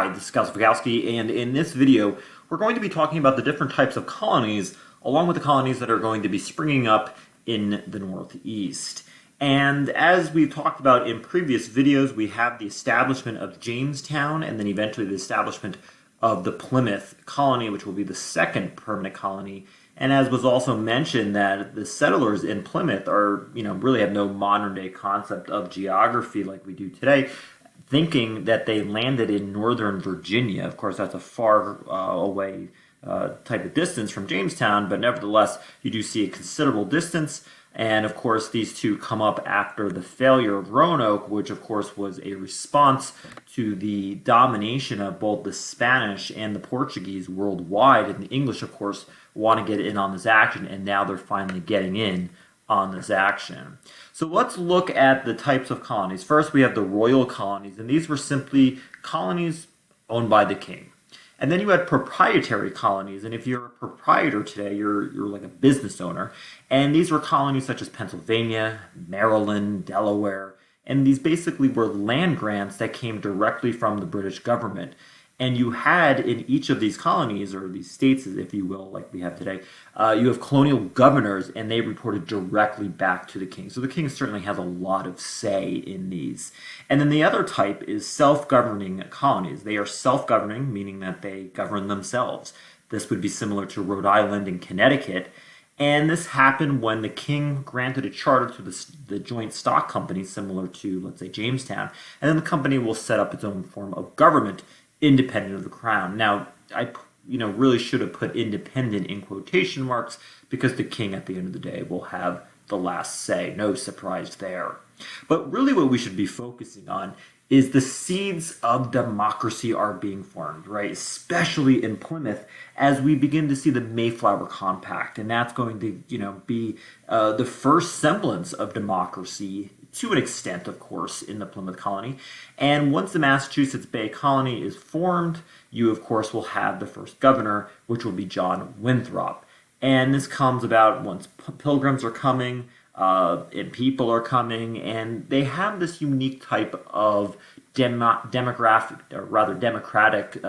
Hi, this is Kowski, and in this video, we're going to be talking about the different types of colonies, along with the colonies that are going to be springing up in the Northeast. And as we've talked about in previous videos, we have the establishment of Jamestown, and then eventually the establishment of the Plymouth colony, which will be the second permanent colony. And as was also mentioned, that the settlers in Plymouth are, really have no modern day concept of geography like we do today, thinking that they landed in northern Virginia. Of course, that's a far away type of distance from Jamestown, but nevertheless, you do see a considerable distance. And of course, these two come up after the failure of Roanoke, which of course was a response to the domination of both the Spanish and the Portuguese worldwide. And the English, of course, want to get in on this action, and now they're finally getting in on this action. So let's look at the types of colonies. First, we have the royal colonies, and these were simply colonies owned by the king. And then you had proprietary colonies, and if you're a proprietor today, you're like a business owner. And these were colonies such as Pennsylvania, Maryland, Delaware, and these basically were land grants that came directly from the British government. And you had in each of these colonies, or these states, if you will, like we have today, you have colonial governors, and they reported directly back to the king. So the king certainly has a lot of say in these. And then the other type is self-governing colonies. They are self-governing, meaning that they govern themselves. This would be similar to Rhode Island and Connecticut. And this happened when the king granted a charter to the joint stock company, similar to, let's say, Jamestown. And then the company will set up its own form of government independent of the crown. Now, I really should have put independent in quotation marks because the king at the end of the day will have the last say. No surprise there. But really what we should be focusing on is the seeds of democracy are being formed, right? Especially in Plymouth as we begin to see the Mayflower Compact. And that's going to, be the first semblance of democracy to an extent, of course, in the Plymouth colony. And once the Massachusetts Bay Colony is formed, you, of course, will have the first governor, which will be John Winthrop. And this comes about once pilgrims are coming, and people are coming, and they have this unique type of democratic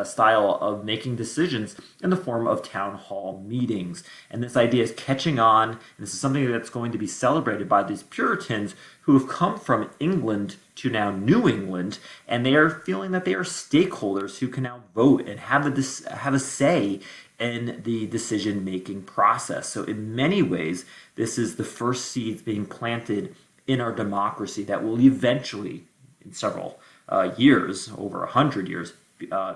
style of making decisions in the form of town hall meetings. And this idea is catching on, and this is something that's going to be celebrated by these Puritans who have come from England to now New England, and they are feeling that they are stakeholders who can now vote and have a say in the decision-making process. So in many ways, this is the first seeds being planted in our democracy that will eventually, in several years, over 100 years,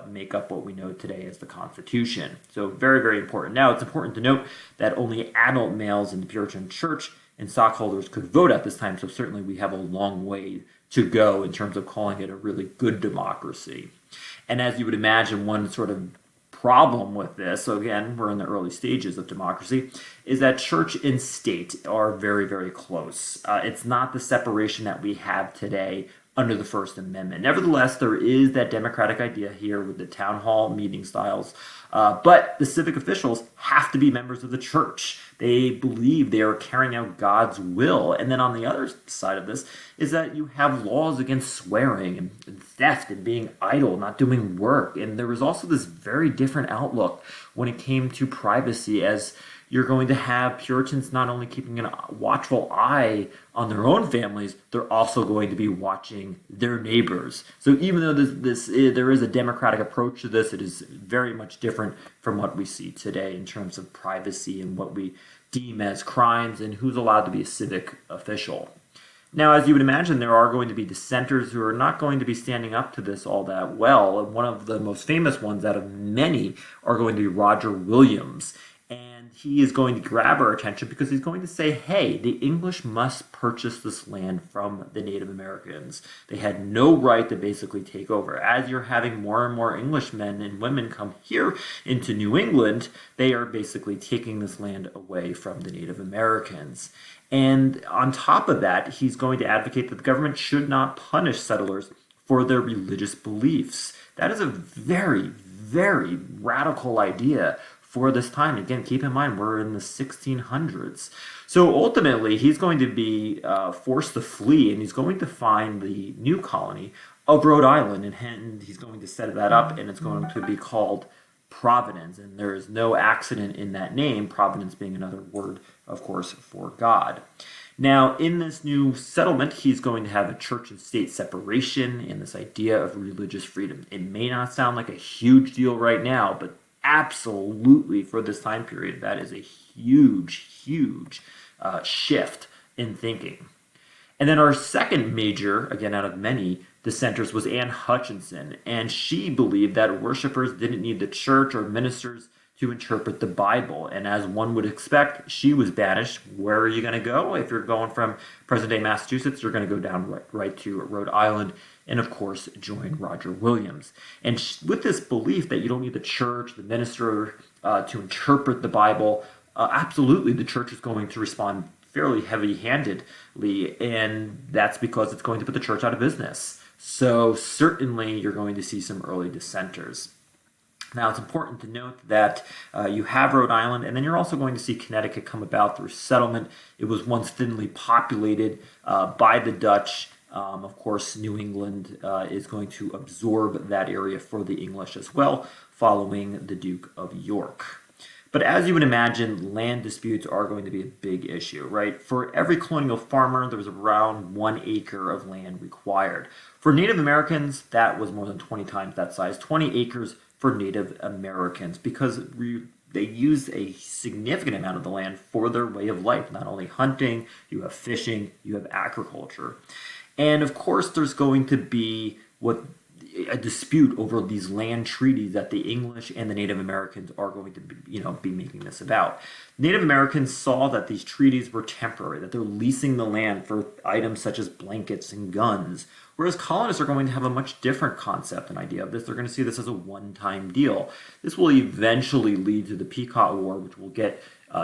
make up what we know today as the Constitution. So very, very important. Now, it's important to note that only adult males in the Puritan Church and stockholders could vote at this time, so certainly we have a long way to go in terms of calling it a really good democracy. And as you would imagine, one sort of problem with this, so again, we're in the early stages of democracy, is that church and state are very, very close. It's not the separation that we have today under the First Amendment. Nevertheless, there is that democratic idea here with the town hall meeting styles, but the civic officials have to be members of the church. They believe they are carrying out God's will. And then on the other side of this is that you have laws against swearing and theft and being idle, not doing work. And there was also this very different outlook when it came to privacy, as you're going to have Puritans not only keeping a watchful eye on their own families, they're also going to be watching their neighbors. So even though there is a democratic approach to this, it is very much different from what we see today in terms of privacy and what we deem as crimes and who's allowed to be a civic official. Now, as you would imagine, there are going to be dissenters who are not going to be standing up to this all that well. And one of the most famous ones out of many are going to be Roger Williams. And he is going to grab our attention because he's going to say, hey, the English must purchase this land from the Native Americans. They had no right to basically take over. As you're having more and more Englishmen and women come here into New England, they are basically taking this land away from the Native Americans. And on top of that, he's going to advocate that the government should not punish settlers for their religious beliefs. That is a very, very radical idea for this time. Again, keep in mind, we're in the 1600s. So ultimately, he's going to be forced to flee, and he's going to find the new colony of Rhode Island, and he's going to set that up, and it's going to be called Providence, and there is no accident in that name, Providence being another word, of course, for God. Now, in this new settlement, he's going to have a church and state separation and this idea of religious freedom. It may not sound like a huge deal right now, but absolutely for this time period, that is a huge shift in thinking. And then our second major, again out of many, dissenters was Anne Hutchinson, and she believed that worshipers didn't need the church or ministers to interpret the Bible. And as one would expect, she was banished. Where are you going to go? If you're going from present-day Massachusetts, you're going to go down right to Rhode Island and, of course, join Roger Williams. And with this belief that you don't need the church, the minister, to interpret the Bible, absolutely the church is going to respond fairly heavy-handedly, and that's because it's going to put the church out of business. So certainly you're going to see some early dissenters. Now, it's important to note that you have Rhode Island, and then you're also going to see Connecticut come about through settlement. It was once thinly populated by the Dutch. Of course, New England is going to absorb that area for the English as well, following the Duke of York. But as you would imagine, land disputes are going to be a big issue, right? For every colonial farmer, there was around 1 acre of land required. For Native Americans, that was more than 20 times that size, 20 acres for Native Americans, because they used a significant amount of the land for their way of life. Not only hunting, you have fishing, you have agriculture. And of course, there's going to be a dispute over these land treaties that the English and the Native Americans are going to be making this about. Native Americans saw that these treaties were temporary, that they're leasing the land for items such as blankets and guns, whereas colonists are going to have a much different concept and idea of this. They're going to see this as a one-time deal. This will eventually lead to the Pequot War, which we'll get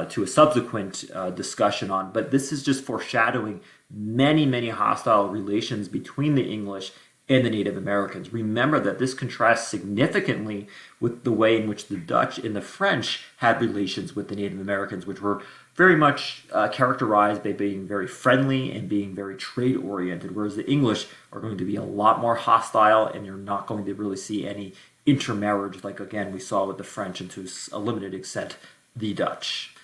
to a subsequent discussion on, but this is just foreshadowing many hostile relations between the English and the Native Americans. Remember that this contrasts significantly with the way in which the Dutch and the French had relations with the Native Americans, which were very much characterized by being very friendly and being very trade-oriented, whereas the English are going to be a lot more hostile, and you're not going to really see any intermarriage like, again, we saw with the French and to a limited extent, the Dutch.